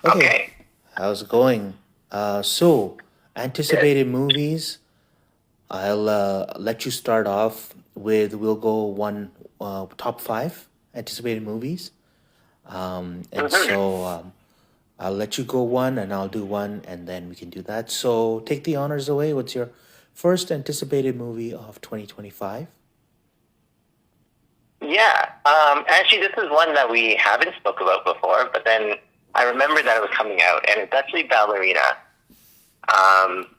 Okay, Okay. how's it going? So, Good. anticipated movies. I'll let you start off with. We'll go one top five anticipated movies. And hmm so I'll let you go one, and I'll do one, and then we can do that. So take the honors away. What's your first anticipated movie of 2025? Yeah. Actually, this is one that we haven't spoke about before, but then I remember that it was coming out, and it's actually Ballerina.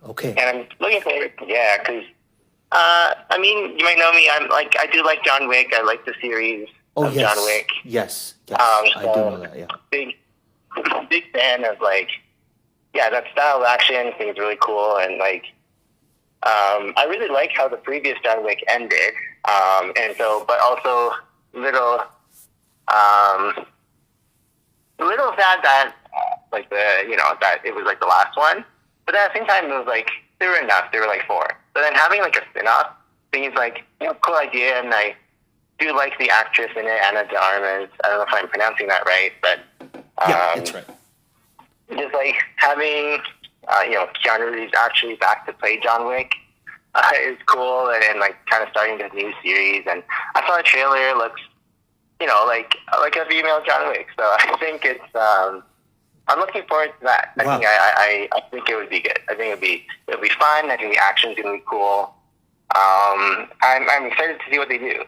Okay. And I'm looking forward. Yeah, because I mean, you might know me. I do like John Wick. I like the series Oh of John yes, Wick. yes, yes. I do know So that. Yeah. big, big fan of yeah, that style of action seems really cool, and I really like how the previous John Wick ended, and so, but also little, um, little sad that that it was like the last one. But at the same time, it was like they were enough. They were like four. But then having like a spin-off seems like cool idea, and I do like the actress in it, Anna de Armas. I don't know if I'm pronouncing that right, but Yeah, it's um, right. just like having Keanu Reeves actually back to play John Wick is cool, and like kind of starting this new series. And I saw the trailer; it looks like a female John Wick. So I think it's I'm looking forward to that. I think Wow. I think it would be good. I think it'll be fun. I think the action's gonna be cool. I'm excited to see what they do.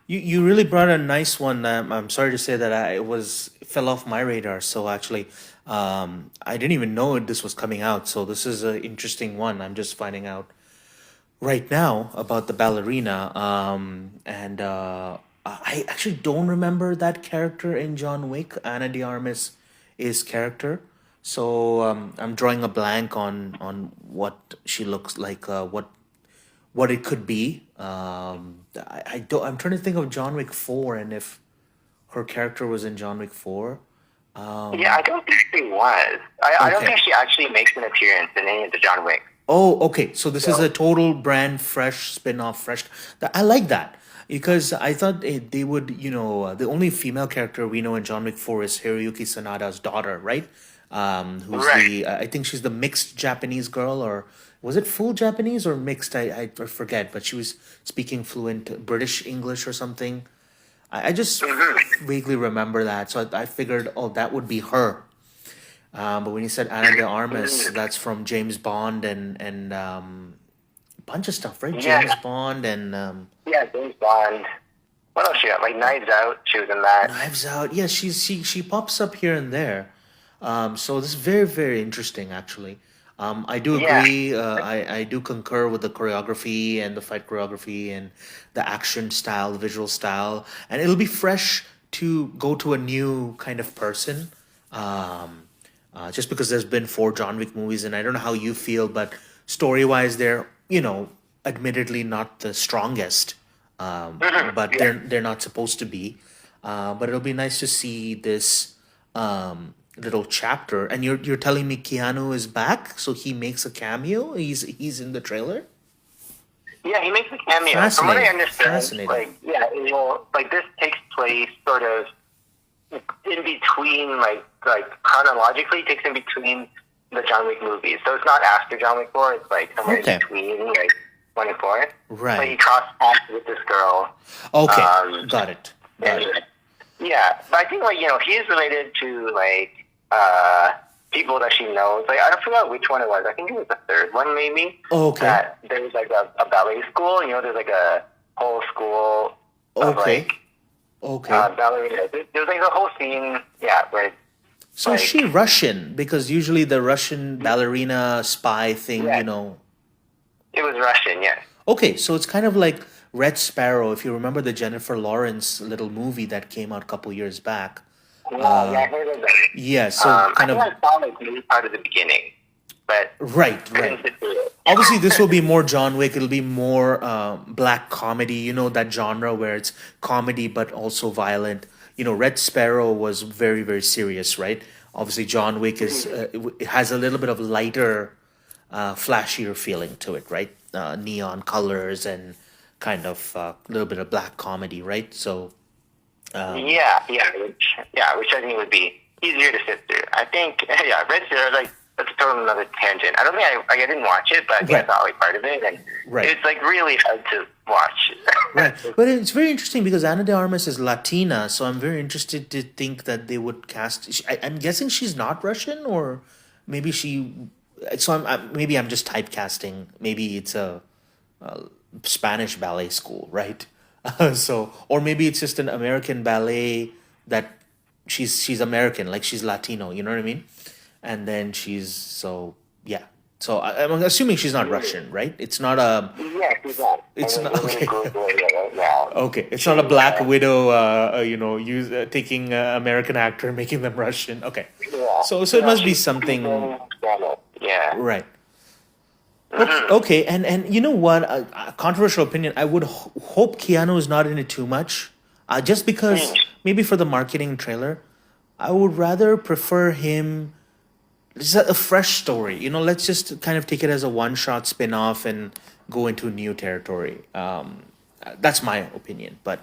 You really brought a nice one. I'm sorry to say that it fell off my radar. So actually, I didn't even know this was coming out. So this is an interesting one. I'm just finding out right now about the ballerina. And I actually don't remember that character in John Wick. Anna de Armas is character. So I'm drawing a blank on what she looks like. What it could be. I don't. I'm trying to think of John Wick 4 and if her character was in John Wick 4. Yeah, I don't think she was. I don't Okay. think she actually makes an appearance in any of the John Wick. Oh, okay. So this is a So total brand fresh spin-off, fresh. I like that because I thought they would, the only female character we know in John Wick 4 is Hiroyuki Sanada's daughter, right? Who's right. I think she's the mixed Japanese girl, or was it full Japanese or mixed? I forget, but she was speaking fluent British English or something. I just hmm vaguely remember that. So I figured, oh, that would be her. But when you said Anna de Armas, that's from James Bond and bunch of stuff, right? Yeah, James Bond and yeah, James Bond. What else she got? Like Knives Out, she was in that. Knives Out. Yeah, she pops up here and there. So this is very very interesting actually. I do Yeah, agree. I do concur with the choreography and the fight choreography and the action style, the visual style, and it'll be fresh to go to a new kind of person. Just because there's been four John Wick movies, and I don't know how you feel, but story wise, they're admittedly not the strongest, but yeah, they're not supposed to be. But it'll be nice to see this little chapter. And you're telling me Keanu is back, so he makes a cameo. He's in the trailer. yeah. He makes a cameo. From what I Fascinating, understood, fascinating. this takes place sort of in between, like chronologically, it takes in between the John Wick movies. So it's not after John Wick 4. It's like somewhere in Okay, between, like 1 and 4. But he right. crossed paths with this girl. Okay, Um, got it, got and it. yeah, but I think he's related to people that she knows. Like I don't forget which one it was. I think it was the third one maybe. Okay, That there was like a ballet school. There's like a whole school of okay, okay. ballerina. There's like a whole scene, yeah, where So is like she Russian? Because usually the Russian ballerina spy thing, yeah, it was Russian. Yes. Okay, so it's kind of like Red Sparrow, if you remember the Jennifer Lawrence little movie that came out a couple years back. Yeah, I heard of that. Yeah, so I kind think of I saw like maybe part of the beginning, but right, couldn't right. sit through it. Obviously, this will be more John Wick. It'll be more black comedy. You know that genre where it's comedy but also violent. Red Sparrow was very very serious, right? Obviously, John Wick it has a little bit of lighter, flashier feeling to it, right? Neon colors and kind of a little bit of black comedy, right? So Yeah, which I think would be easier to sit through. I think, yeah, Red Zero, like, that's a total another tangent. I don't think I didn't watch it, but I think Right. I saw like part of it, and Right. it's like really hard to watch. Right, but it's very interesting because Ana de Armas is Latina, so I'm very interested to think that they would cast. I'm guessing she's not Russian, or maybe she. So maybe I'm just typecasting. Maybe it's a Spanish ballet school, right? So, or maybe it's just an American ballet that she's American, like she's Latino. You know what I mean? And then yeah. So I'm assuming she's not Russian, right? It's not a. Yeah, she's not. It's I'm not- really okay. Googling it right now. Okay, it's not a Black Widow. Taking American actor and making them Russian. Okay, Yeah. so it must be she's something. Spanish. Yeah. Right. Okay, and you know what? A controversial opinion. I would hope Keanu is not in it too much, just because maybe for the marketing trailer, I would rather prefer him. It's a fresh story. Let's just kind of take it as a one-shot spin-off and go into new territory. That's my opinion, but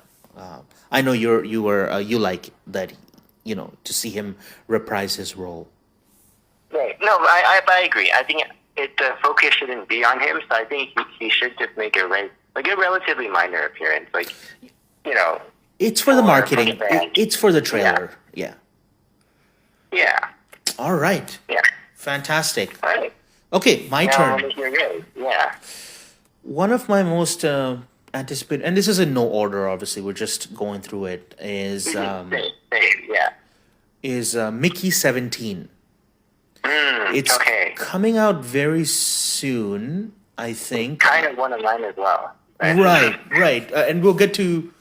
I know you like that. To see him reprise his role. Right. No, I agree. I think the focus shouldn't be on him, so I think he should just make a relatively minor appearance. Like, It's for the For marketing. the brand. It's for the trailer. Yeah. yeah. All right. Yeah. Fantastic. All right. Okay, my Now, turn. let me hear yours. Yeah. One of my most anticipated, and this is in no order. Obviously, we're just going through it. Same, yeah. Is Mickey 17? It's okay. coming out very soon, I think. Kind of one of mine as well. Right. And we'll get to.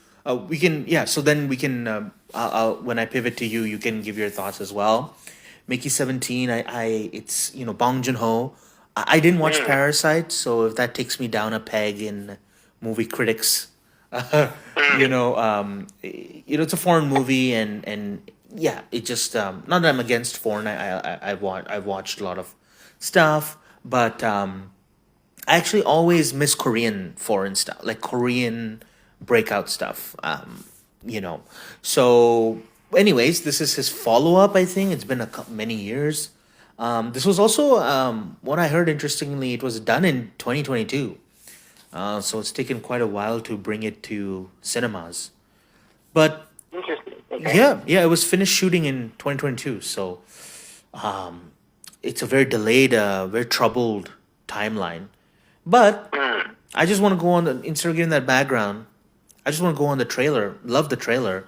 We can, yeah. So then we can. When I pivot to you, you can give your thoughts as well. Mickey 17. It's Bong Joon Ho. I didn't watch Parasite, so if that takes me down a peg in movie critics, it's a foreign movie, and yeah, it just not that I'm against foreign. I've watched a lot of stuff, but I actually always miss Korean foreign stuff, like Korean breakout stuff. So anyways, this is his follow-up. I think it's been many years. This was also what I heard. Interestingly, it was done in 2022, so it's taken quite a while to bring it to cinemas. But Interesting. Okay. yeah, it was finished shooting in 2022. So it's a very delayed, very troubled timeline. But I just want to go on instead of getting that background. I just want to go on the trailer. Love the trailer.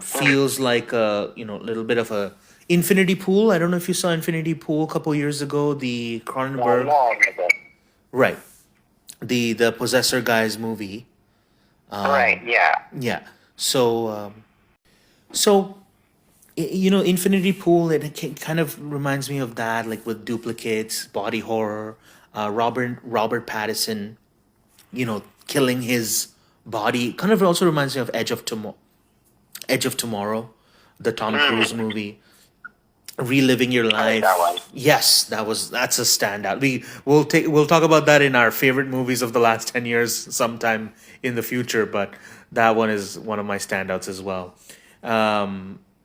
Feels like a little bit of a Infinity Pool. I don't know if you saw Infinity Pool a couple years ago. The Cronenberg, right? The Possessor guys movie. Right. Yeah. Yeah. So Infinity Pool. It kind of reminds me of that, like with duplicates, body horror. Robert Pattinson, killing his body. Kind of also reminds me of Edge of Tomorrow, the Tom Cruise movie. Reliving your life. that one. Yes, that's a standout. We'll talk about that in our favorite movies of the last 10 years sometime in the future, but that one is one of my standouts as well.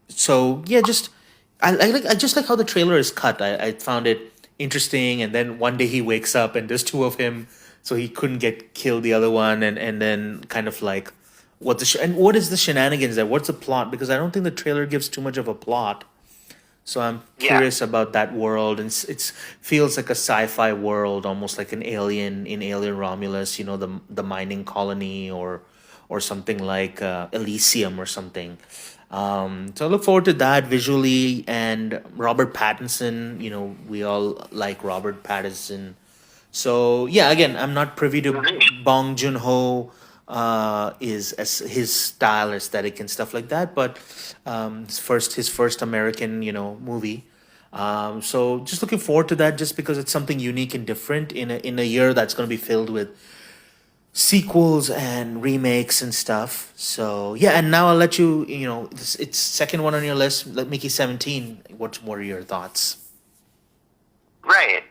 So yeah, I just like how the trailer is cut. I found it interesting, and then one day he wakes up and there's two of him, so he couldn't kill the other one, and then kind of like what is the shenanigans there? What's the plot? Because I don't think the trailer gives too much of a plot. So I'm curious about that world, and it's feels like a sci-fi world, almost like an Alien in Alien Romulus, the mining colony, or something like Elysium or something. So I look forward to that visually, and Robert Pattinson. We all like Robert Pattinson. So yeah, again, I'm not privy to Bong Joon Ho. Is as his style, aesthetic, and stuff like that. But his first American, movie. So just looking forward to that, just because it's something unique and different in a year that's going to be filled with sequels and remakes and stuff. So yeah, and now I'll let you. It's second one on your list. Let Mickey 17. What are your thoughts? Right.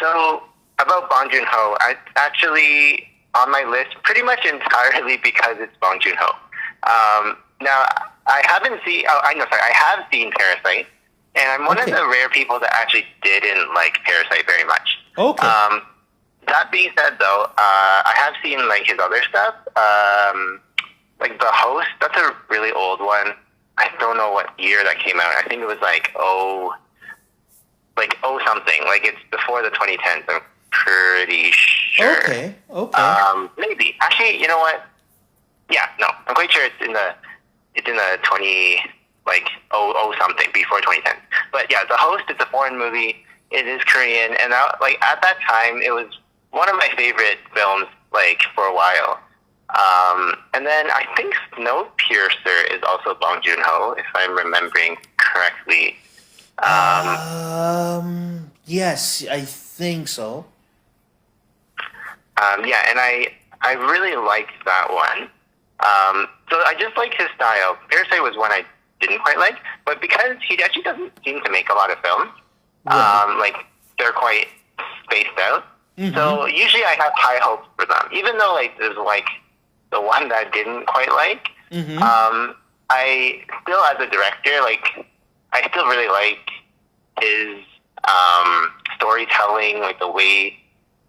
So about Bong Joon Ho, I actually on my list pretty much entirely because it's Bong Joon Ho. Now, I haven't seen. Oh, I know. Sorry, I have seen Parasite, and I'm one of Okay. the rare people that actually didn't like Parasite very much. Okay. That being said, though, I have seen like his other stuff. Like The Host. That's a really old one. I don't know what year that came out. I think it was like something. Like it's before the 2010s. I'm pretty sure. Okay. Okay. Maybe. Actually, you know what? Yeah, no. I'm quite sure it's in the 20 like something before 2010. But yeah, The Host is a foreign movie. It is Korean, and like at that time, it was one of my favorite films. Like for a while. And then I think Snowpiercer is also Bong Joon-ho, if I'm remembering correctly. Yes, I think so. Yeah, and I really liked that one. So I just like his style. Parasite was one I didn't quite like, but because he actually doesn't seem to make a lot of films, Right. like they're quite spaced out. So usually I have high hopes for them, even though like there's like the one that I didn't quite like. I still, as a director, like I still really like his storytelling, like the way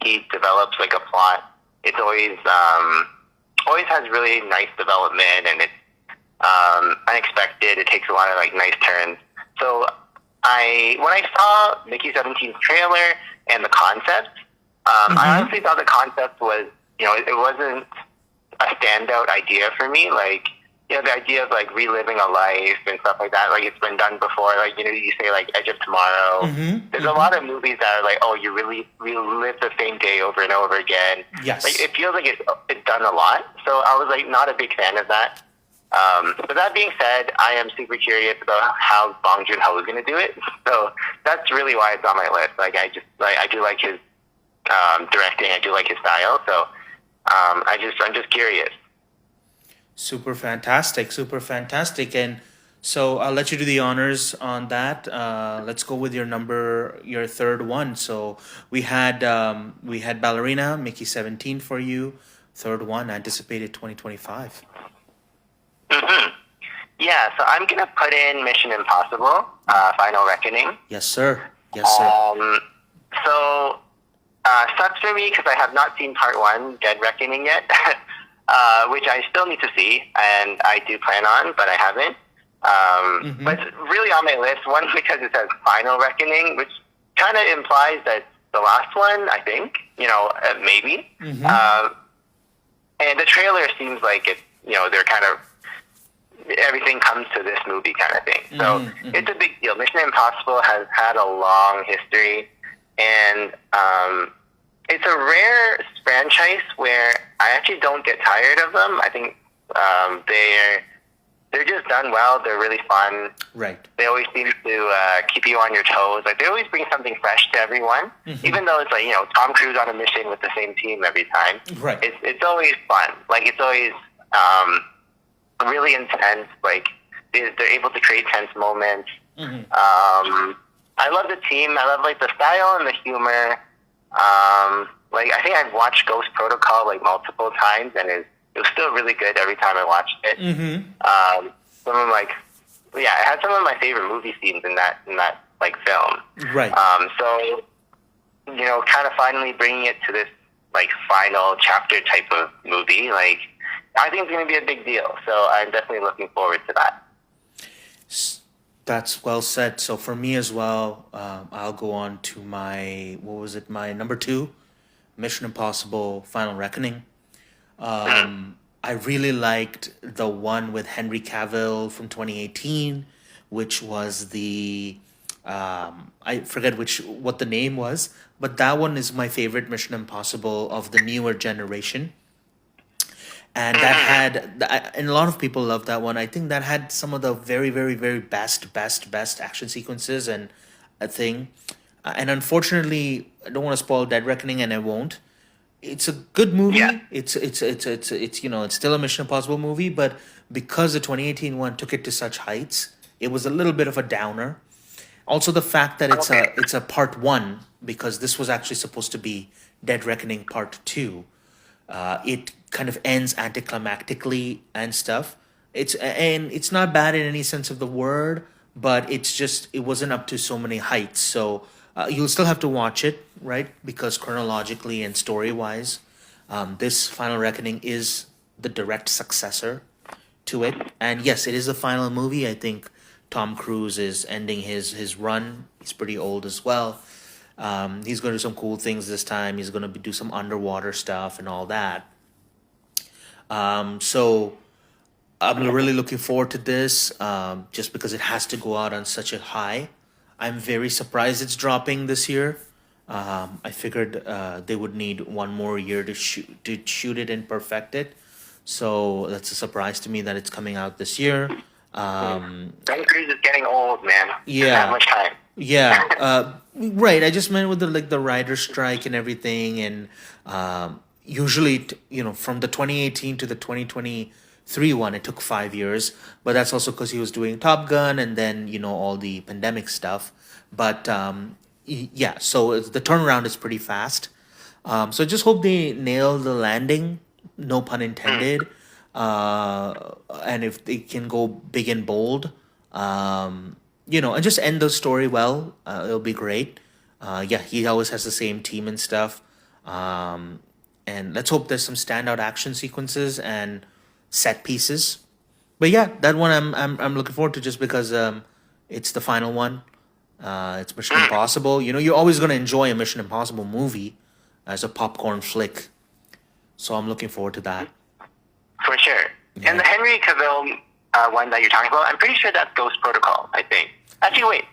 he develops like a plot. It's always has really nice development, and it's unexpected. It takes a lot of like nice turns. So when I saw Mickey 17's trailer and the concept, I honestly thought the concept was, it wasn't a standout idea for me. Like, the idea of like reliving a life and stuff like that, like it's been done before. Like, you say like Edge of Tomorrow. There's a lot of movies that are like, oh, you really relive the same day over and over again. Yes. Like it feels like it's done a lot. So I was like not a big fan of that. But that being said, I am super curious about how Bong Joon-ho is going to do it. So that's really why it's on my list. Like I do like his directing. I do like his style. So I'm just curious. Super fantastic, super fantastic. And so I'll let you do the honors on that. Let's go with your third one. So we had Ballerina, Mickey 17 for you. Third one, anticipated 2025. Yeah, so I'm gonna put in Mission Impossible: Final Reckoning. Yes, sir. Yes, sir. So sucks for me because I have not seen part one, Dead Reckoning, yet, which I still need to see, and I do plan on, but I haven't. But it's really on my list. One, because it says Final Reckoning, which kind of implies that the last one, I think, maybe. And the trailer seems like it, they're kind of, everything comes to this movie kind of thing. So it's a big deal. Mission Impossible has had a long history, and it's a rare franchise where I actually don't get tired of them. I think they're just done well. They're really fun. Right. They always seem to keep you on your toes. Like they always bring something fresh to everyone, even though it's like Tom Cruise on a mission with the same team every time. Right. It's always fun. Like it's always really intense. Like they're able to create tense moments. I love the team. I love like the style and the humor. Like I think I've watched Ghost Protocol like multiple times, and it was still really good every time I watched it. Some of it had some of my favorite movie scenes in that like film. Right. So kind of finally bringing it to this like final chapter type of movie, like I think it's going to be a big deal. So I'm definitely looking forward to that. That's well said. So for me as well, I'll go on to my number 2, Mission Impossible: Final Reckoning. I really liked the one with Henry Cavill from 2018, which was the I forget what the name was, but that one is my favorite Mission Impossible of the newer generation. And that had, and a lot of people love that one. I think that had some of the very, very, very best action sequences and a thing. And unfortunately, I don't want to spoil Dead Reckoning, and I won't. It's a good movie. Yeah. It's it's still a Mission Impossible movie, but because the 2018 one took it to such heights, it was a little bit of a downer. Also, the fact that it's a part 1, because this was actually supposed to be Dead Reckoning part 2. It kind of ends anticlimactically and stuff. It's not bad in any sense of the word, but it's just it wasn't up to so many heights. So you'll still have to watch it, right? Because chronologically and story wise, this Final Reckoning is the direct successor to it. And yes, it is the final movie. I think Tom Cruise is ending his run. He's pretty old as well. He's going to do some cool things this time. He's going to do some underwater stuff and all that. So I'm really looking forward to this, just because it has to go out on such a high. I'm very surprised it's dropping this year. I figured they would need one more year to shoot it and perfect it. So that's a surprise to me that it's coming out this year. Tom Cruise is getting old, man. Doesn't have Yeah, much time. yeah, right. I just meant with the writer strike and everything, and usually from the 2018 to the 2023 one, it took 5 years. But that's also because he was doing Top Gun, and then all the pandemic stuff. But yeah, so the turnaround is pretty fast. So I just hope they nail the landing, no pun intended. And if they can go big and bold, and just end the story well, it'll be great. Yeah, he always has the same team and stuff. Um, and let's hope there's some standout action sequences and set pieces. But yeah, that one I'm looking forward to just because it's the final one. It's Mission Impossible. You're always gonna enjoy a Mission Impossible movie as a popcorn flick. So I'm looking forward to that. For sure. And Yeah. the Henry Cavill one that you're talking about, I'm pretty sure that's Ghost Protocol, I think. Actually, wait.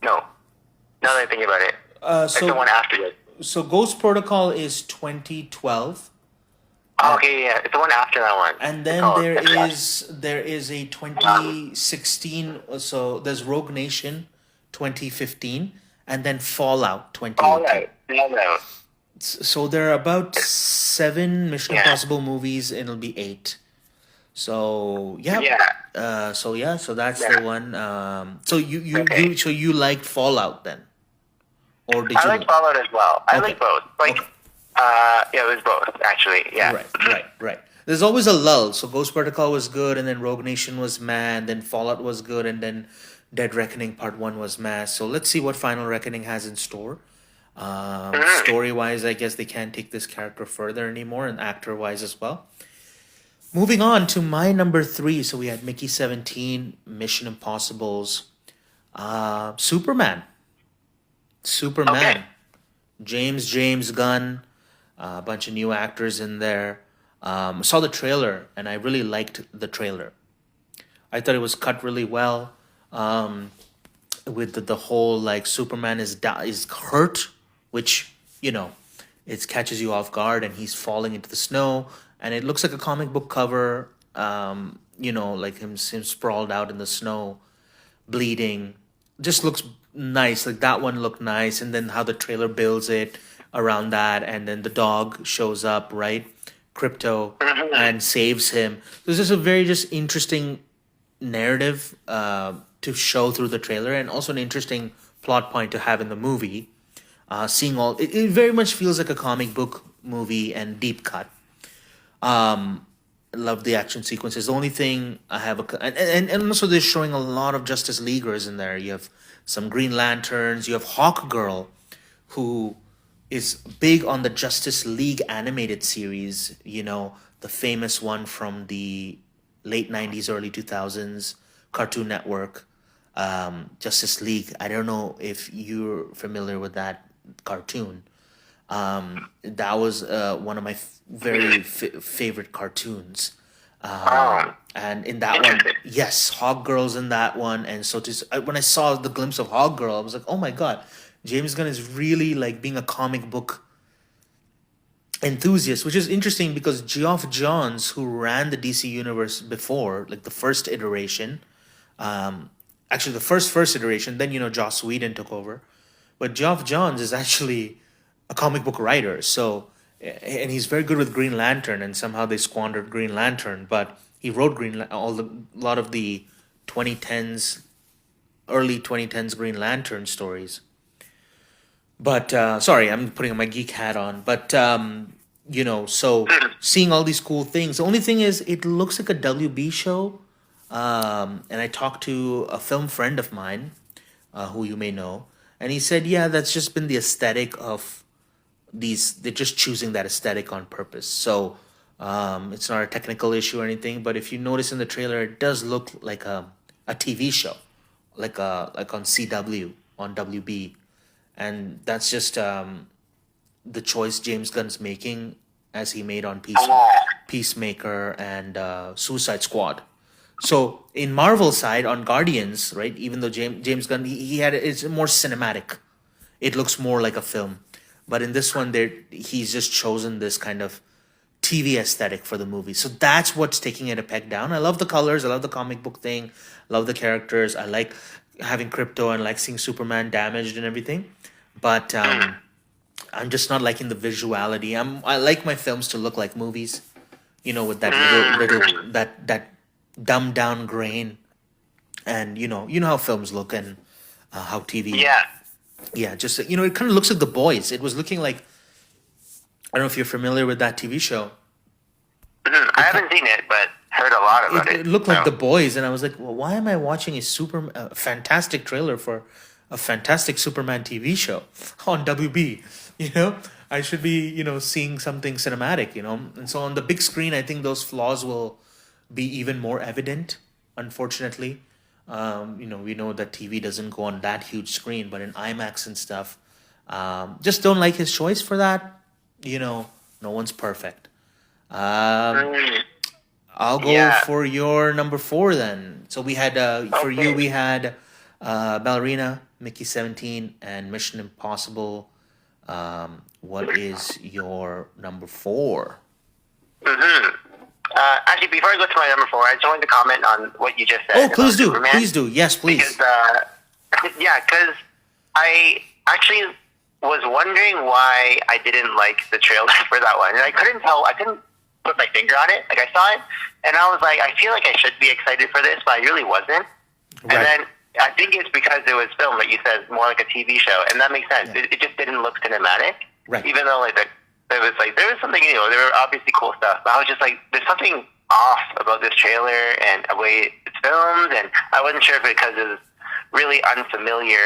No. Now that I think about it. It's the one So after this. so Ghost Protocol is 2012, Oh, uh, okay, yeah. It's the one after that one. and It's then called there it's that. is a 2016. So there's Rogue Nation 2015, and then Fallout All 2018. right. No. So there are about seven Mission Yeah. Impossible movies, and it'll be eight. So yeah, Yeah. so that's the Yeah. one. So Okay. you liked Fallout then, or did I you? like Fallout as well. I Okay, like both. Like, okay, yeah, it was both, actually. Yeah. right. There's always a lull. So Ghost Protocol was good, and then Rogue Nation was mad, then Fallout was good, and then Dead Reckoning Part One was mad. So let's see what Final Reckoning has in store. Story wise, I guess they can't take this character further anymore, and actor wise as well. Moving on to my number three. So we had Mickey 17, Mission Impossibles, Superman. Okay. Superman. James Gunn, a bunch of new actors in there. I saw the trailer and I really liked the trailer. I thought it was cut really well. With the whole like Superman is hurt, which it catches you off guard, and he's falling into the snow, and it looks like a comic book cover. Like him sprawled out in the snow, bleeding. Just looks nice. Like that one looked nice, and then how the trailer builds it around that, and then the dog shows up, right? Crypto, and saves him. This is a very just interesting narrative to show through the trailer, and also an interesting plot point to have in the movie. Seeing it very much feels like a comic book movie and deep cut. Love the action sequences. The only thing I have and also they're showing a lot of Justice Leaguers in there. You have some Green Lanterns. You have Hawk Girl, who is big on the Justice League animated series. The famous one from the late '90s, early 2000s, Cartoon Network. Justice League. I don't know if you're familiar with that cartoon. That was one of my very favorite cartoons. Oh, And in that one, interesting. yes, Hog Girl's in that one. And so when I saw the glimpse of Hog Girl, I was like, oh my God, James Gunn is really like being a comic book enthusiast, which is interesting because Geoff Johns, who ran the DC universe before, like the first iteration, actually the first iteration, then Joss Whedon took over, but Geoff Johns is actually a comic book writer. So, and he's very good with Green Lantern, and somehow they squandered Green Lantern, but he wrote a lot of the 2010s, early 2010s Green Lantern stories. But sorry, I'm putting my geek hat on. But so seeing all these cool things. The only thing is, it looks like a WB show. And I talked to a film friend of mine, who you may know, and he said, "Yeah, that's just been the aesthetic of these. They're just choosing that aesthetic on purpose. So it's not a technical issue or anything. But if you notice in the trailer, it does look like a TV show, like on CW on WB, and that's just the choice James Gunn's making as he made on Peacemaker and Suicide Squad. So in Marvel side on Guardians, right? Even though James Gunn he had it's more cinematic, it looks more like a film. But in this one, there he's just chosen this kind of TV aesthetic for the movie. So that's what's taking it a peg down. I love the colors. I love the comic book thing. Love the characters. I like having Crypto and like seeing Superman damaged and everything. But I'm just not liking the visuality. I like my films to look like movies, with that little that dumbed down grain, and you know how films look and how TV. Yeah. Yeah, just it kind of looks like The Boys. It was looking like I don't know if you're familiar with that TV show. I haven't seen it, but heard a lot about It it. looked like So, The Boys, and I was like, well, why am I watching a fantastic trailer for a fantastic Superman TV show on WB? I should be seeing something cinematic. And so on the big screen, I think those flaws will be even more evident. Unfortunately, we know that TV doesn't go on that huge screen, but in IMAX and stuff, just don't like his choice for that. No one's perfect. Um, mm, I'll go yeah. for your number four then. So we had for you Okay. we had Ballerina, Mickey 17, and Mission Impossible. What is your number four? Actually, before I go to my number four, I just wanted to comment on what you just Oh, said about please do, Superman. please do. Yes, please. Because, yeah, because I actually was wondering why I didn't like the trailer for that one. And I couldn't put my finger on it. Like, I saw it, and I was like, I feel like I should be excited for this, but I really wasn't. And Right. then I think it's because it was filmed, like you said, more like a TV show, and that makes sense. Yeah. It just didn't look cinematic, Right. even though there was something, there were obviously cool stuff, but I was just like, there's something off about this trailer and the way it's filmed, and I wasn't sure if it because it was really unfamiliar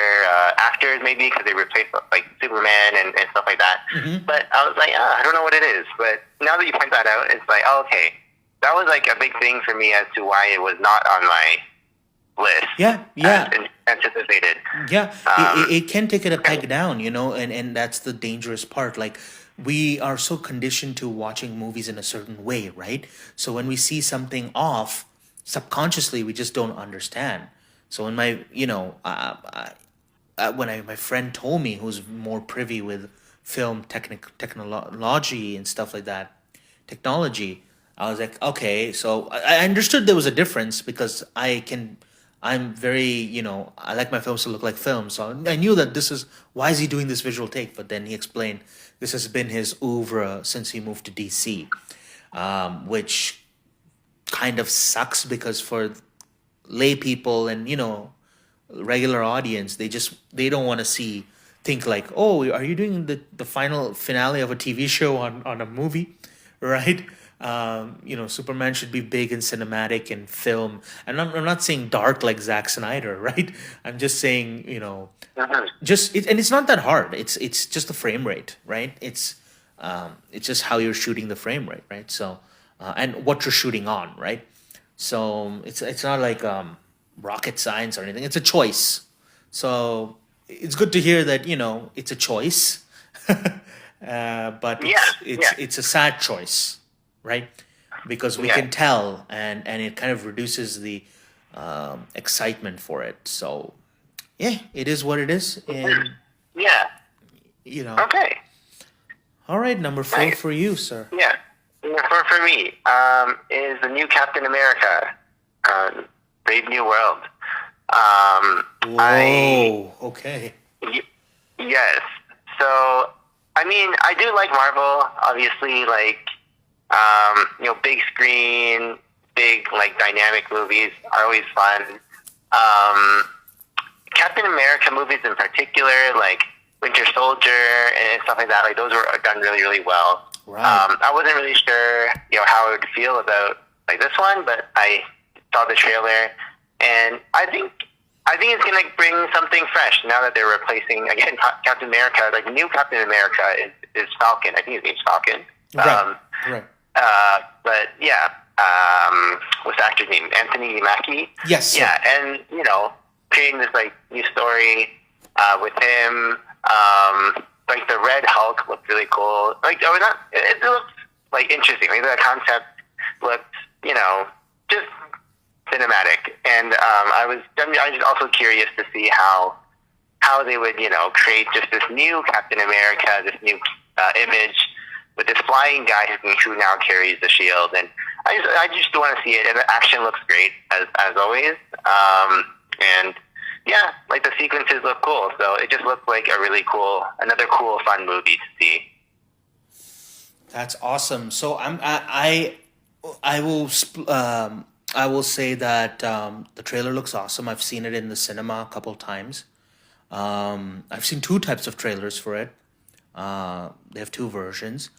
actors, maybe because they replaced like Superman and stuff like that. But I was like, I don't know what it is. But now that you point that out, it's like, oh, okay, that was like a big thing for me as to why it was not on my list. Yeah, yeah. As anticipated. Yeah, Um, it can take it a peg down, and that's the dangerous part. Like, we are so conditioned to watching movies in a certain way, right? So when we see something off, subconsciously, we just don't understand. So when my friend told me, who's more privy with film technology and stuff like that, technology, I was like, okay, so I understood there was a difference because I'm very, I like my films to look like films. So I knew that why is he doing this visual take? But then he explained this has been his oeuvre since he moved to DC, which kind of sucks because for lay people and, regular audience, they don't want to think like, oh, are you doing the final finale of a TV show on a movie, right? Superman should be big and cinematic and film, and I'm not saying dark like Zack Snyder, right? I'm just saying, mhm. and it's not that hard. It's just the frame rate, right? It's just how you're shooting the frame rate, right? So, and what you're shooting on, right? So it's not like rocket science or anything. It's a choice. So it's good to hear that it's a choice, but Yeah, yeah, it's a sad choice, right? Because we yeah. can tell, and it kind of reduces the excitement for it. So yeah, it is what it is, and Yeah. you know. Okay. All right, number four Nice. for you, sir. Yeah. For me, is the new Captain America, Brave New World. I Whoa. Okay. y- yes. So I mean, I do like Marvel. Obviously, like big screen, big like dynamic movies are always fun. Captain America movies in particular, like Winter Soldier and stuff like that, like those were done really, really well. Right. I wasn't really sure, how I would feel about like this one, but I saw the trailer, and I think it's gonna bring something fresh now that they're replacing again Captain America. Like the new Captain America is Falcon. I think his name's Falcon. Right. Right. But yeah, what's the actor's name? Anthony Mackie. Yes. Yeah, and creating this like new story with him. Like the Red Hulk looked really cool. Like, not. It looked like interesting. Like the concept looked, just cinematic. And I was just also curious to see how they would, create just this new Captain America, this new image with this flying guy who now carries the shield. And I just want to see it. And the action looks great as always. And yeah, like the sequences look cool. So it just looked like another cool, fun movie to see. That's awesome. So I will say that the trailer looks awesome. I've seen it in the cinema a couple times. I've seen two types of trailers for it. They have two versions.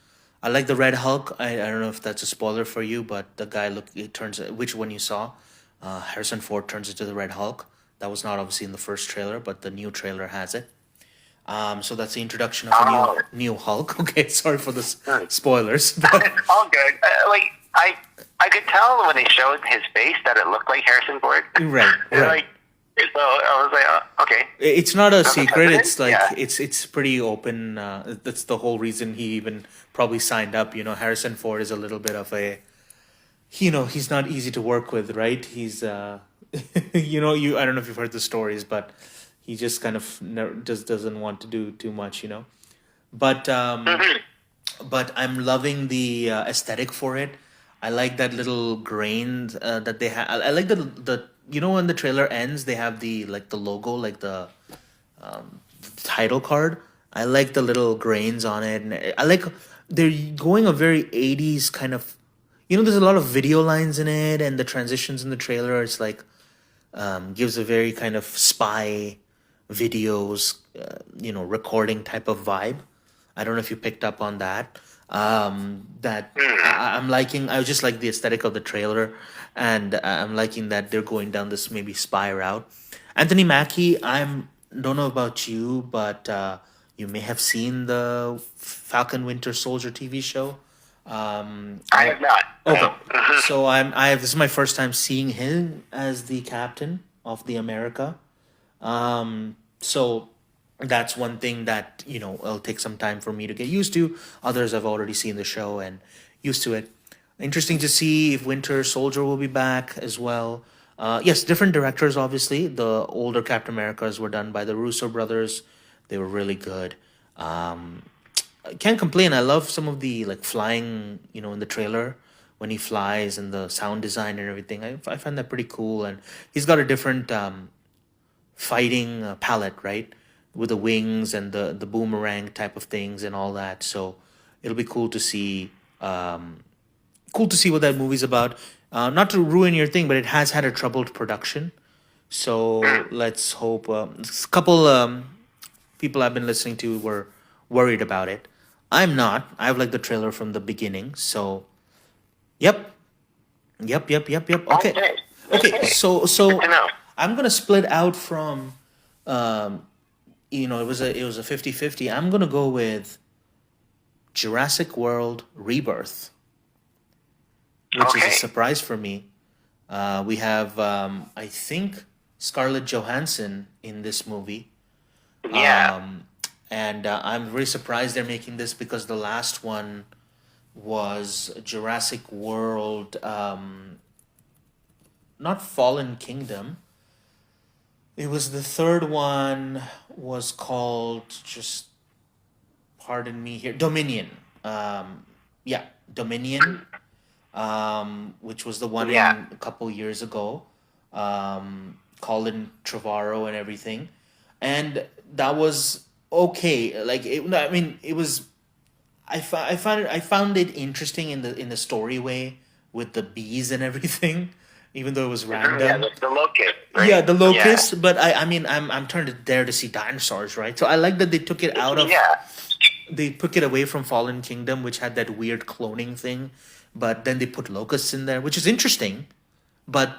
I like the Red Hulk. I don't know if that's a spoiler for you, but the guy which one you saw? Harrison Ford turns into the Red Hulk. That was not obviously in the first trailer, but the new trailer has it. So that's the introduction of a new Hulk. Okay, sorry for the spoilers. But It's all good. I could tell when they showed his face that it looked like Harrison Ford. Right. So I was like, okay. It's not a secret. President? It's like Yeah. it's pretty open. That's the whole reason he even probably signed up. Harrison Ford is a little bit of a, he's not easy to work with, right? He's I don't know if you've heard the stories, but he just kind of just doesn't want to do too much, But but I'm loving the aesthetic for it. I like that little grain that they have. I like the when the trailer ends, they have the logo, like the title card. I like the little grains on it, and I like they're going a very 80s kind of. There's a lot of video lines in it, and the transitions in the trailer. It's like gives a very kind of spy videos, recording type of vibe. I don't know if you picked up on that. I'm liking. I just like the aesthetic of the trailer, and I'm liking that they're going down this maybe spy route. Anthony Mackie, don't know about you, but you may have seen the Falcon Winter Soldier TV show. I have not. Okay, so this is my first time seeing him as the captain of the America. So that's one thing that it'll take some time for me to get used to. Others I've already seen the show and used to it. Interesting to see if Winter Soldier will be back as well. Yes, different directors. Obviously, the older Captain Americas were done by the Russo brothers. They were really good. I can't complain. I love some of the flying, in the trailer when he flies and the sound design and everything. I find that pretty cool, and he's got a different fighting palette, right? With the wings and the boomerang type of things and all that. So it'll be cool to see. What that movie's about. Not to ruin your thing, but it has had a troubled production. So let's hope. A couple people I've been listening to were worried about it. I'm not. I've liked the trailer from the beginning. So, yep. Okay. So Good to know. I'm gonna split out from. It was a 50-50. I'm gonna go with Jurassic World Rebirth, which is a surprise for me. We have, I think, Scarlett Johansson in this movie. Yeah. And I'm very surprised they're making this because the last one was Jurassic World, not Fallen Kingdom. It was the third one was called, just pardon me here, Dominion. Dominion. Which was the one in a couple years ago. Colin Trevorrow and everything. And that was okay. It was. I found it interesting in the story way with the bees and everything, even though it was random. Yeah, the locust. Right? Yeah, the locust. Yeah. But I'm turned there to see dinosaurs, right? So I like that they took it out of. Yeah. They took it away from Fallen Kingdom, which had that weird cloning thing, but then they put locusts in there, which is interesting. But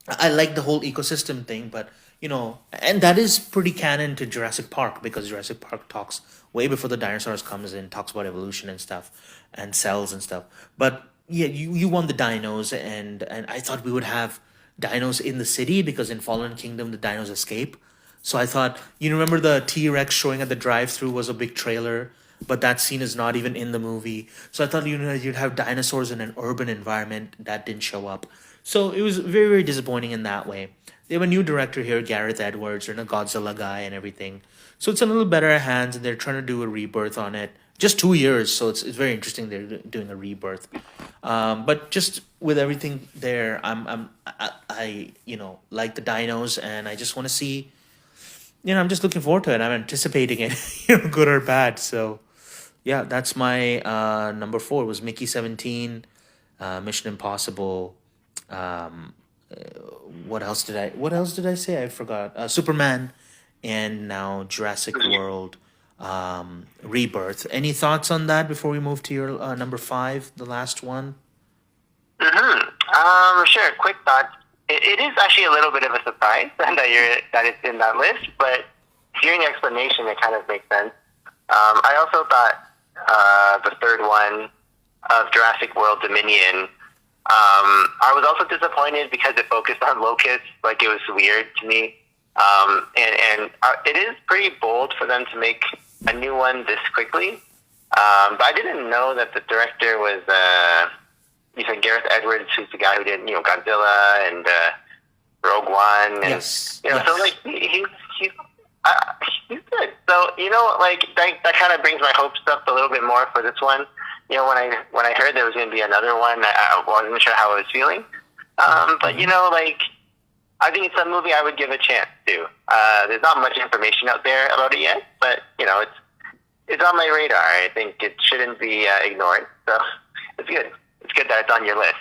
I like the whole ecosystem thing, but and that is pretty canon to Jurassic Park because Jurassic Park talks way before the dinosaurs comes in, talks about evolution and stuff, and cells and stuff. But yeah, you won the dinos, and I thought we would have dinos in the city because in Fallen Kingdom the dinos escape. So I thought, remember the T Rex showing at the drive-through was a big trailer, but that scene is not even in the movie. So I thought you'd have dinosaurs in an urban environment that didn't show up. So it was very very disappointing in that way. They have a new director here, Gareth Edwards, and a Godzilla guy and everything. So it's a little better hands, and they're trying to do a rebirth on it. Just 2 years, so it's very interesting. They're doing a rebirth, but just with everything there, I like the dinos, and I just want to see. I'm just looking forward to it. I'm anticipating it, good or bad. So yeah, that's my number four. It was Mickey 17, Mission Impossible. What else did I say? I forgot. Superman, and now Jurassic World, Rebirth. Any thoughts on that before we move to your number five, the last one? Sure. Quick thoughts. It is actually a little bit of a surprise that it's in that list, but hearing the explanation, it kind of makes sense. I also thought the third one of Jurassic World Dominion. I was also disappointed because it focused on locusts. Like, it was weird to me. And it is pretty bold for them to make a new one this quickly. But I didn't know that the director was, you said Gareth Edwards, who's the guy who did, Godzilla and Rogue One. And, Yes. so like, he's good. So, like, that kind of brings my hopes up a little bit more for this one. When I heard there was going to be another one, I wasn't sure how I was feeling. But, like, I think it's a movie I would give a chance to. There's not much information out there about it yet, but, it's on my radar. I think it shouldn't be ignored. So it's good. It's good that it's on your list.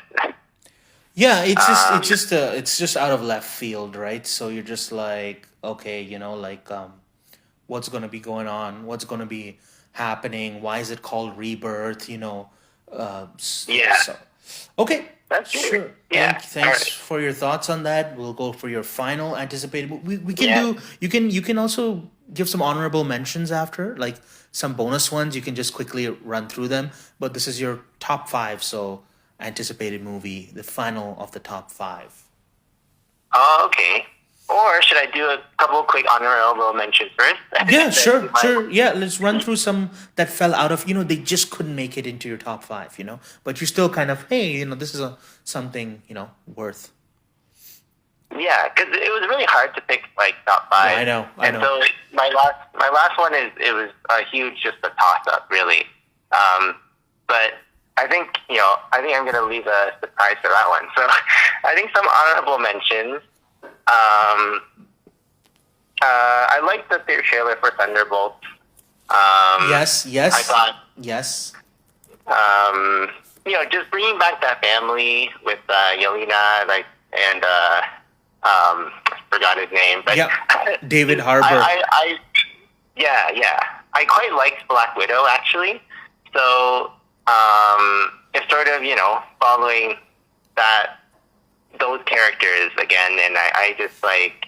Yeah, it's just out of left field, right? So you're just like, okay, what's going to be going on? What's going to be happening? Why is it called Rebirth? Yeah. So, okay, That's sure. true. Yeah. Thanks Alright. for your thoughts on that. We'll go for your final anticipated. We can Yeah. do. You can also give some honorable mentions after, like some bonus ones. You can just quickly run through them. But this is your top five, so anticipated movie, the final of the top five. Oh, okay. Or should I do a couple quick honorable mentions first? Yeah, That you sure, might- sure. Yeah, let's run through some that fell out of, they just couldn't make it into your top five, but you're still kind of, hey, this is something, worth. Yeah, because it was really hard to pick like top five. Yeah, I know. And so my last one it was a huge, just a toss up, really. But I think I'm gonna leave a surprise for that one. So I think some honorable mentions. I liked the trailer for Thunderbolts. Yes, I thought, yes. just bringing back that family with Yelena, like, and forgot his name, but Yeah, David Harbour. yeah. I quite liked Black Widow actually. So it's sort of following those characters again, and I just like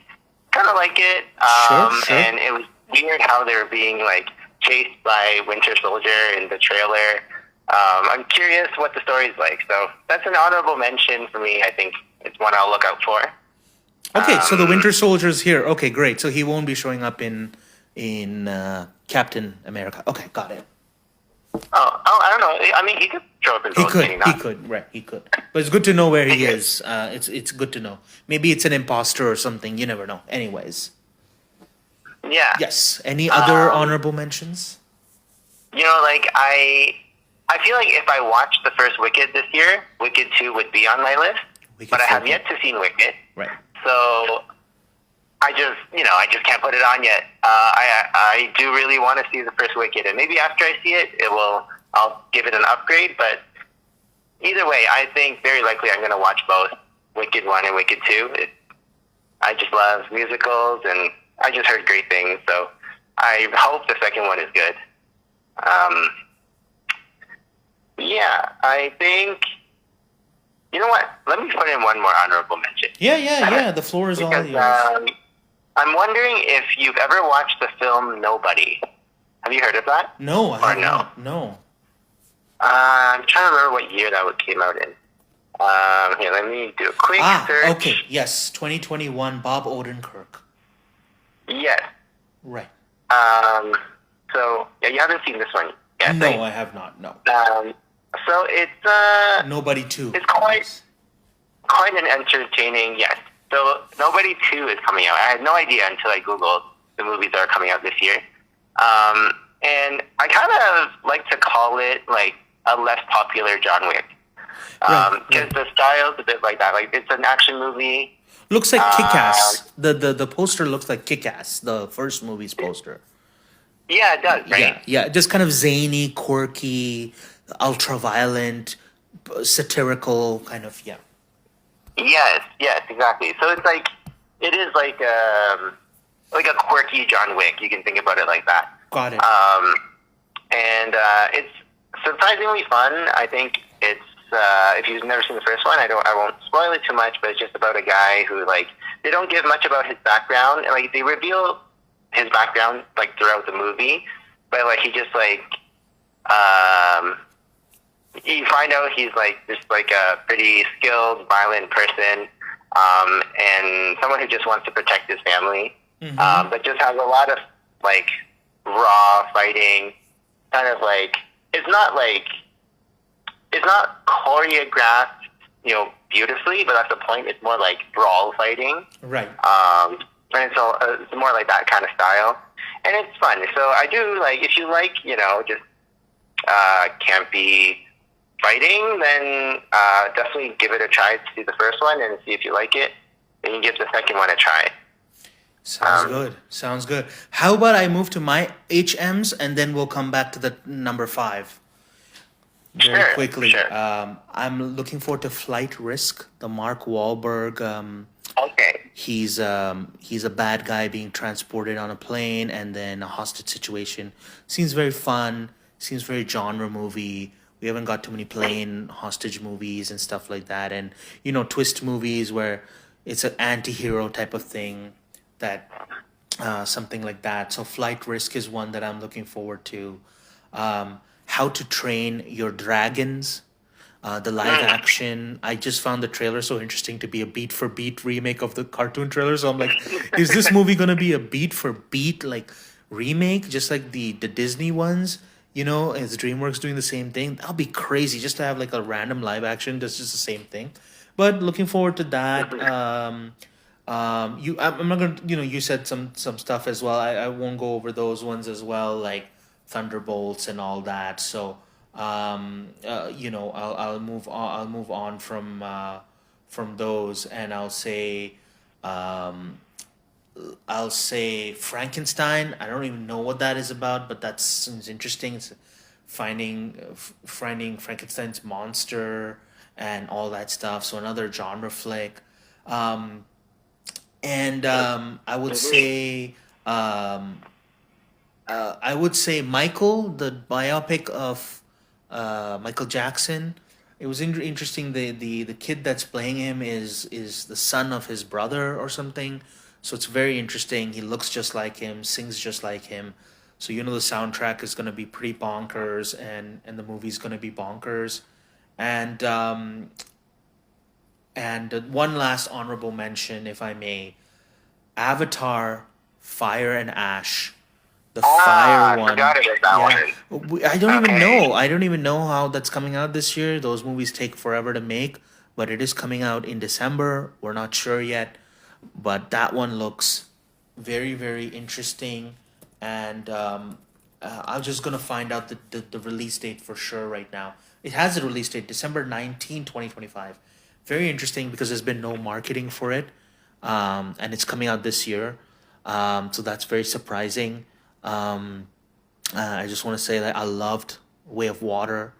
kind of like it. Sure. And it was weird how they were being like chased by Winter Soldier in the trailer. I'm curious what the story's like. So that's an honorable mention for me. I think it's one I'll look out for. Okay, so the Winter Soldier's here. Okay, great. So he won't be showing up in Captain America. Okay, got it. Oh, I don't know. I mean, he could show up in both. maybe not. He could. But it's good to know where he Okay. is. It's good to know. Maybe it's an imposter or something. You never know. Anyways, Yeah. yes. Any other honorable mentions? Like I feel like if I watched the first Wicked this year, Wicked 2 would be on my list. Wicked But I have 4. yet to see Wicked. Right. So I just can't put it on yet. I do really want to see the first Wicked, and maybe after I see it, I'll give it an upgrade. But either way, I think very likely I'm going to watch both Wicked 1 and Wicked 2. I just love musicals, and I just heard great things, so I hope the second one is good. Yeah, I think You know what? Let me put in one more honorable mention. Yeah. The floor is all Because yours. I'm wondering if you've ever watched the film Nobody. Have you heard of that? No, I Or have no? not. No. I'm trying to remember what year that one came out in. Here, let me do a quick search. Okay. Yes, 2021. Bob Odenkirk. Yes. Right. So yeah, you haven't seen this one yet, No, right? I have not. No. So Nobody too. it's quite an entertaining. Yes. So Nobody 2 is coming out. I had no idea until I googled the movies that are coming out this year. And I kind of like to call it like a less popular John Wick. Right. Because the style's a bit like that. Like it's an action movie. Looks like Kick-Ass. The poster looks like Kick-Ass, the first movie's poster. Yeah, it does, right? Yeah. Just kind of zany, quirky, ultra-violent, satirical kind of, yeah. Yes, exactly. So it's like it is like a quirky John Wick. You can think about it like that. Got it. And it's surprisingly fun. I think it's if you've never seen the first one, I won't spoil it too much, but it's just about a guy who like they don't give much about his background, and like they reveal his background like throughout the movie, but like he just like you find out he's like just like a pretty skilled, violent person, and someone who just wants to protect his family, but just has a lot of like raw fighting, kind of like it's not choreographed, beautifully, but that's the point. It's more like brawl fighting, Right. and so it's more like that kind of style, and it's fun. So I do like if you like, just campy fighting, then definitely give it a try to see the first one and see if you like it. Then you give the second one a try. Sounds good. How about I move to my HMs and then we'll come back to the number 5 very Sure, quickly. sure. I'm looking forward to Flight Risk, the Mark Wahlberg. Okay. He's a bad guy being transported on a plane and then a hostage situation. Seems very fun. Seems very genre movie. We haven't got too many plane hostage movies and stuff like that, and twist movies where it's an anti-hero type of thing, that something like that. So Flight Risk is one that I'm looking forward to. How to Train Your Dragons, the live action. I just found the trailer so interesting to be a beat for beat remake of the cartoon trailer. So I'm like, is this movie gonna be a beat for beat like remake, just like the Disney ones? Is DreamWorks doing the same thing? That'll be crazy just to have like a random live action that's just the same thing. But looking forward to that. I'm not gonna. You said some stuff as well. I won't go over those ones as well, like Thunderbolts and all that. So, I'll move on. I'll move on from those, and I'll say Frankenstein. I don't even know what that is about, but that seems interesting. It's finding Frankenstein's monster and all that stuff. So another genre flick. And I would say Michael, the biopic of Michael Jackson. It was interesting. The kid that's playing him is the son of his brother or something. So it's very interesting. He looks just like him, sings just like him. So the soundtrack is gonna be pretty bonkers, and the movie's gonna be bonkers. And one last honorable mention, if I may, Avatar, Fire and Ash. The fire I one. forgot about that one. I don't even Okay. know. I don't even know how that's coming out this year. Those movies take forever to make, but it is coming out in December. We're not sure yet, but that one looks very, very interesting. And I'm just gonna find out the release date for sure right now. It has a release date, December 19, 2025. Very interesting because there's been no marketing for it, and it's coming out this year. So that's very surprising. I just want to say that I loved Way of Water.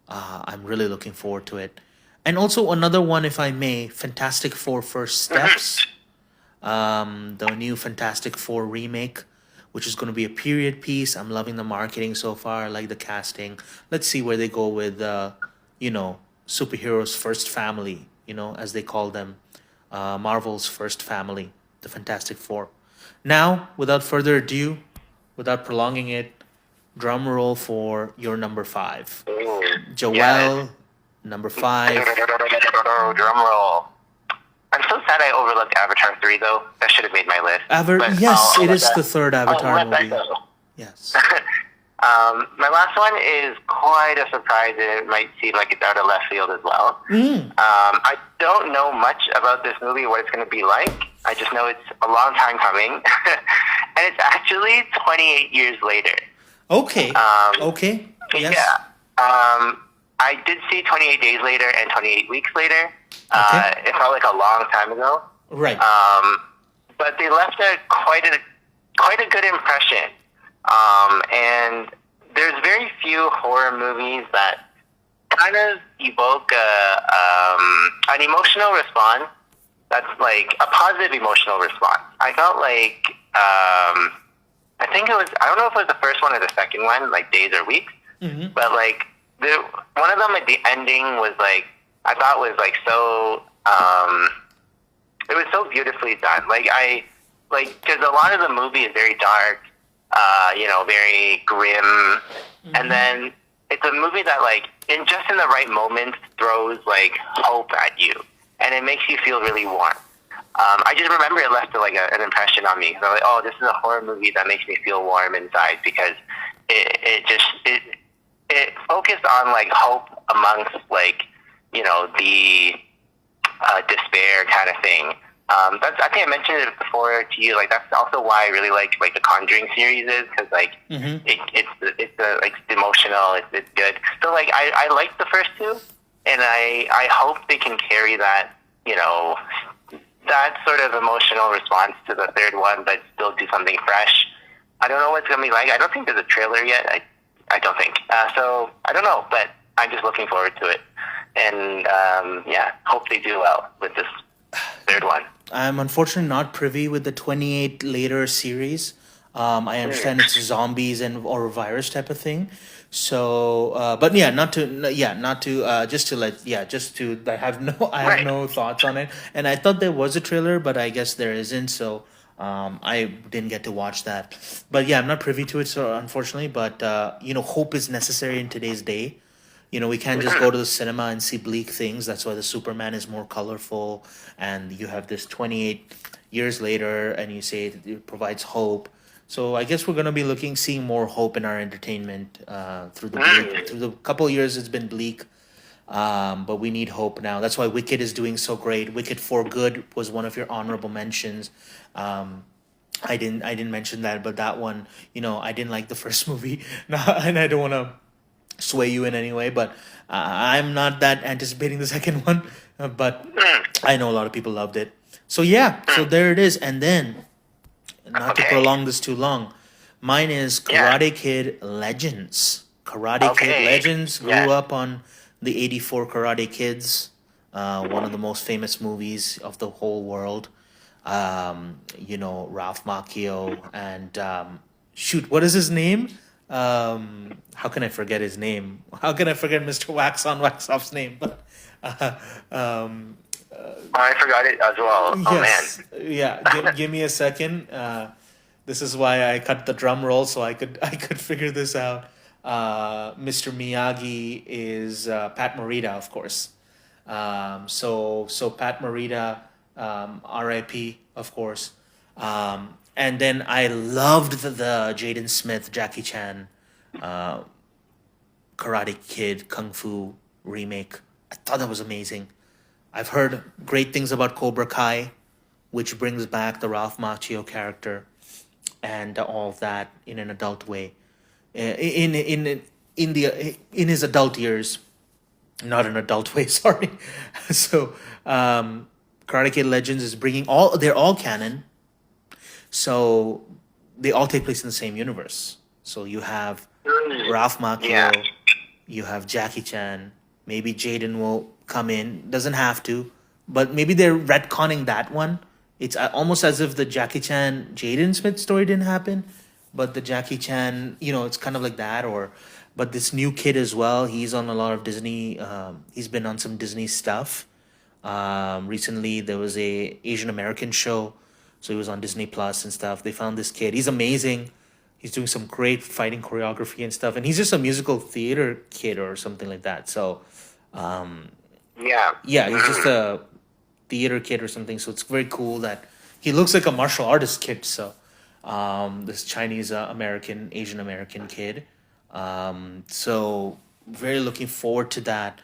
I'm really looking forward to it. And also another one, if I may, Fantastic Four First Steps, the new Fantastic Four remake, which is going to be a period piece. I'm loving the marketing so far. I like the casting. Let's see where they go with, superheroes' first family, as they call them, Marvel's first family, the Fantastic Four. Now, without further ado, without prolonging it, drum roll for your number five. Ooh. Yes. Joel, number five. Drum roll. I'm so sad I overlooked Avatar 3, though. That should have made my list. But Yes, I'll it let is that- the third I'll Avatar let that movie. go. Yes. My last one is quite a surprise, and it might seem like it's out of left field as well. I don't know much about this movie, what it's going to be like. I just know it's a long time coming, and it's actually 28 years later. Okay. Okay. Yes. Yeah. I did see 28 Days Later and 28 Weeks Later. Okay. It felt like a long time ago. Right. But they left quite a good impression. And there's very few horror movies that kind of evoke an emotional response that's like a positive emotional response. I felt like I think it was, I don't know if it was the first one or the second one, like Days or Weeks, but like one of them at the ending was like, I thought was like so it was so beautifully done. Because a lot of the movie is very dark, very grim, and then it's a movie that like in the right moments throws like hope at you, and it makes you feel really warm. I just remember it left like an impression on me. So like, oh, this is a horror movie that makes me feel warm inside because it focused on like hope amongst like the despair kind of thing. I think I mentioned it before to you. Like that's also why I really like the Conjuring series is because like it's emotional. It's good. So like I like the first two, and I hope they can carry that that sort of emotional response to the third one, but still do something fresh. I don't know what it's gonna be like. I don't think there's a trailer yet. I don't think. So I don't know, but I'm just looking forward to it, and hope they do well with this third one. I'm unfortunately not privy with the 28 later series. I understand it's zombies or a virus type of thing. So, but yeah, I have no thoughts on it. And I thought there was a trailer, but I guess there isn't. So, I didn't get to watch that. But yeah, I'm not privy to it. So unfortunately, but hope is necessary in today's day. We can't just go to the cinema and see bleak things. That's why the Superman is more colorful. And you have this 28 years later, and you say it provides hope. So I guess we're going to be seeing more hope in our entertainment through the couple of years it's been bleak. But we need hope now. That's why Wicked is doing so great. Wicked for Good was one of your honorable mentions. I didn't mention that, but that one, I didn't like the first movie, and I don't want to sway you in any way, but I'm not that anticipating the second one, but I know a lot of people loved it. So yeah, so there it is. And then, not to prolong this too long, mine is Karate Kid Legends. Karate Kid Legends grew up on the 84 Karate Kids, one of the most famous movies of the whole world. Ralph Macchio and what is his name? How can I forget his name? How can I forget Mr. Wax on Wax Off's name? But I forgot it as well. yes, Oh man. yeah. Give me a second. This is why I cut the drum roll so I could figure this out. Mr. Miyagi is Pat Morita, of course. So Pat Morita, R.I.P. of course. And then I loved the Jaden Smith, Jackie Chan, Karate Kid, Kung Fu remake. I thought that was amazing. I've heard great things about Cobra Kai, which brings back the Ralph Macchio character and all of that in an adult way. In his adult years, not an adult way. Sorry. So, Karate Kid Legends is they're all canon. So they all take place in the same universe. So you have Ralph Macchio, you have Jackie Chan, maybe Jaden will come in. Doesn't have to, but maybe they're retconning that one. It's almost as if the Jackie Chan Jaden Smith story didn't happen, but the Jackie Chan, it's kind of like that. Or but this new kid as well. He's on a lot of Disney. He's been on some Disney stuff. Recently, there was a Asian American show, so he was on Disney Plus and stuff. They found this kid. He's amazing. He's doing some great fighting choreography and stuff. And he's just a musical theater kid or something like that. So Yeah. yeah, he's just a theater kid or something. So it's very cool that he looks like a martial artist kid. So this Chinese American, Asian American kid. So very looking forward to that.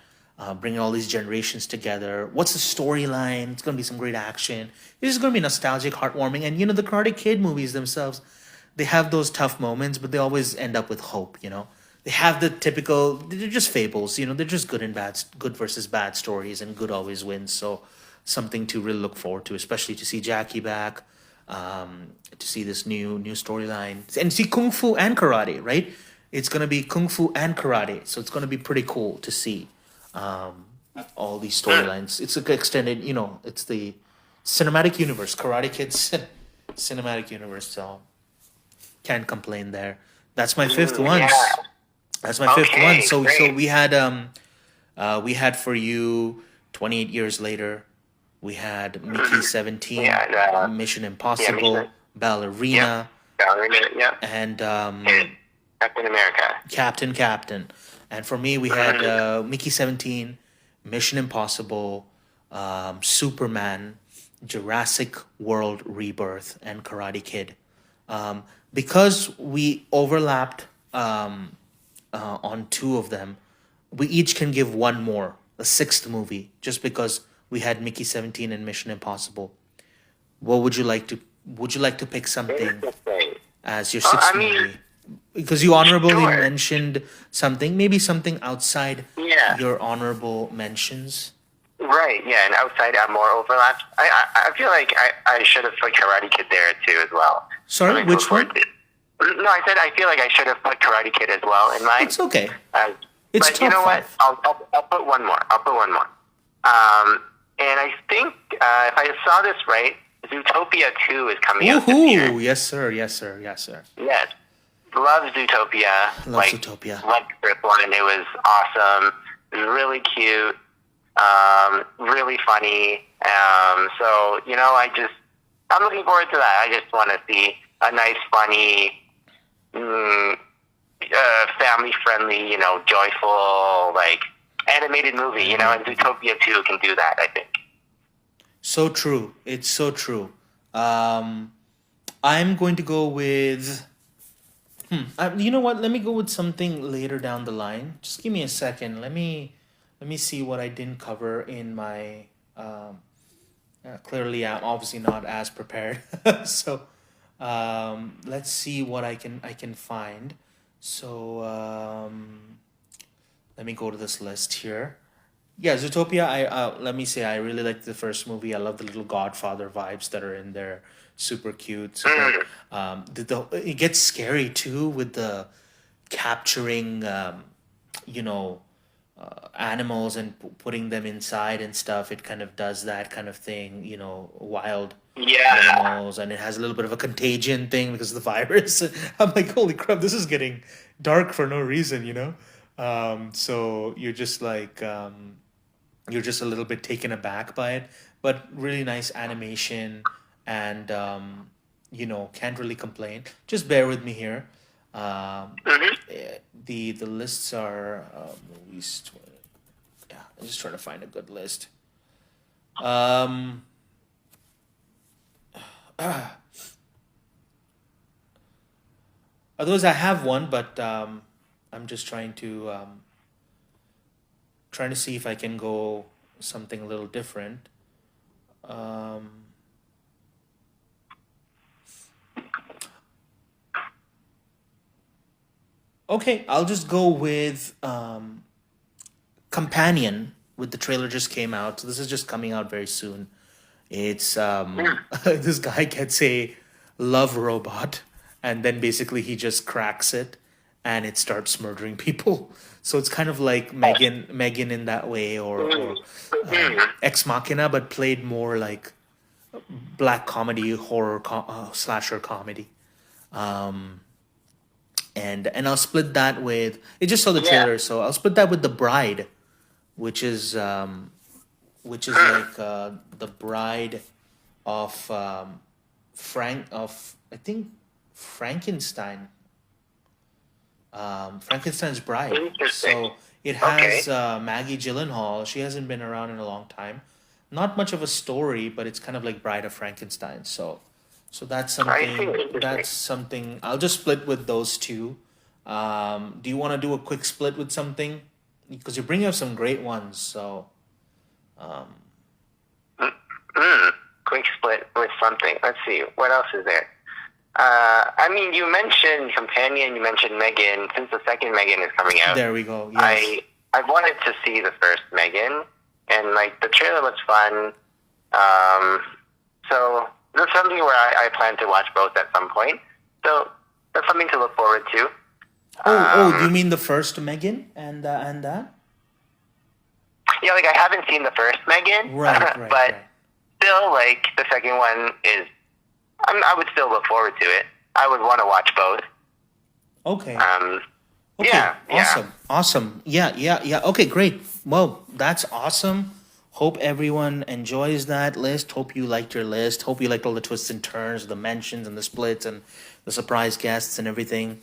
Bringing all these generations together. What's the storyline? It's gonna be some great action. This is gonna be nostalgic, heartwarming, and the Karate Kid movies themselves. They have those tough moments, but they always end up with hope. They have the typical. They're just fables. They're just good and bad, good versus bad stories, and good always wins. So something to really look forward to, especially to see Jackie back, to see this new storyline, and see kung fu and karate. Right? It's gonna be kung fu and karate, so it's gonna be pretty cool to see all these storylines. It's like extended. It's the cinematic universe, Karate Kids cinematic universe. So can't complain there. That's my fifth one. Yeah. That's my fifth one. Okay, So great. we had for you 28 years later. We had Mickey 17, Yeah. Mission Yeah. Impossible, Mission. Ballerina, Yeah. and And Captain America. Captain. And for me, we had Mickey 17, Mission Impossible, Superman, Jurassic World Rebirth, and Karate Kid. Because we overlapped on two of them, we each can give one more, a sixth movie, just because we had Mickey 17 and Mission Impossible. What would you like to? Would you like to pick something Interesting. as your sixth I mean, movie? Because you honorably sure. mentioned something, maybe something outside Yeah. your honorable mentions. Right, yeah, and outside more overlaps. I feel like I should have put Karate Kid there too as well. Sorry, Something to which look forward one? to. No, I said I feel like I should have put Karate Kid as well in mine. It's okay. Uh, It's but you top know what? five. I'll put one more. And I think if I saw this right, Zootopia 2 is coming out this year. Woohoo! Yes, sir. Yes, sir. Yes, sir. Yes. Love Zootopia. Love Zootopia. Like the first one. It was awesome. It was really cute. Really funny. So, I'm looking forward to that. I just want to see a nice, funny, family-friendly, joyful, animated movie, and Zootopia 2 can do that, I think. So true. It's so true. I'm going to go with. You know what? Let me go with something later down the line. Just give me a second. Let me see what I didn't cover in my. Clearly, I'm obviously not as prepared. So, let's see what I can find. So, let me go to this list here. Yeah, Zootopia. Let me say I really like the first movie. I love the little Godfather vibes that are in there. Super cute. Super. It gets scary too with the capturing, animals and putting them inside and stuff. It kind of does that kind of thing. Wild Yeah. animals, and it has a little bit of a contagion thing because of the virus. I'm like, holy crap, this is getting dark for no reason. So you're just like. You're just a little bit taken aback by it, but really nice animation, and can't really complain. Just bear with me here. The lists are movies. Yeah, I'm just trying to find a good list. Um, Otherwise, I have one, but I'm just trying to see if I can go something a little different. Um, okay, I'll just go with Companion. With the trailer just came out, so this is just coming out very soon. It's this guy gets a love robot, and then basically he just cracks it, and it starts murdering people. So it's kind of like Megan in that way, or Ex Machina, but played more like black comedy, horror, slasher comedy. and I'll split that with. I just saw the Yeah. trailer, so I'll split that with The Bride, which is like the bride of I think Frankenstein, Frankenstein's bride. Interesting. So it Okay. has Maggie Gyllenhaal. She hasn't been around in a long time. Not much of a story, but it's kind of like Bride of Frankenstein. So that's I see. something. Interesting. That's something. I'll just split with those two. Do you want to do a quick split with something? Because you're bringing up some great ones. So Quick split with something. Let's see. What else is there? I mean, you mentioned Companion, you mentioned Megan. Since the second Megan is coming out, there we go. Yes. I wanted to see the first Megan, and like the trailer looks fun. So there's something where I plan to watch both at some point. So that's something to look forward to. Oh, you mean the first Megan and that? Yeah, like I haven't seen the first Megan, Right, but right. still, like the second one is. I would still look forward to it. I would want to watch both. Okay. Okay. Yeah, Awesome. Yeah. Okay, great. Well, that's awesome. Hope everyone enjoys that list. Hope you liked your list. Hope you liked all the twists and turns, the mentions and the splits and the surprise guests and everything.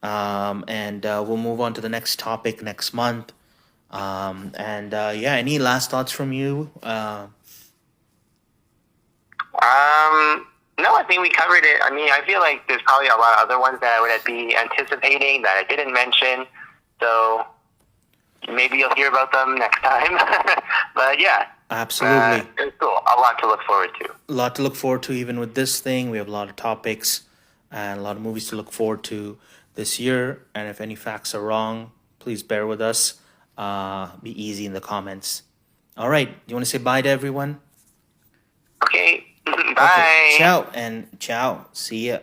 And we'll move on to the next topic next month. Yeah, any last thoughts from you? No, I think we covered it. I mean, I feel like there's probably a lot of other ones that I would be anticipating that I didn't mention. So maybe you'll hear about them next time. But yeah. Absolutely. It's cool. A lot to look forward to. A lot to look forward to even with this thing. We have a lot of topics and a lot of movies to look forward to this year. And if any facts are wrong, please bear with us. Be easy in the comments. All right. You want to say bye to everyone? Okay. Bye. Okay. Ciao and ciao. See ya.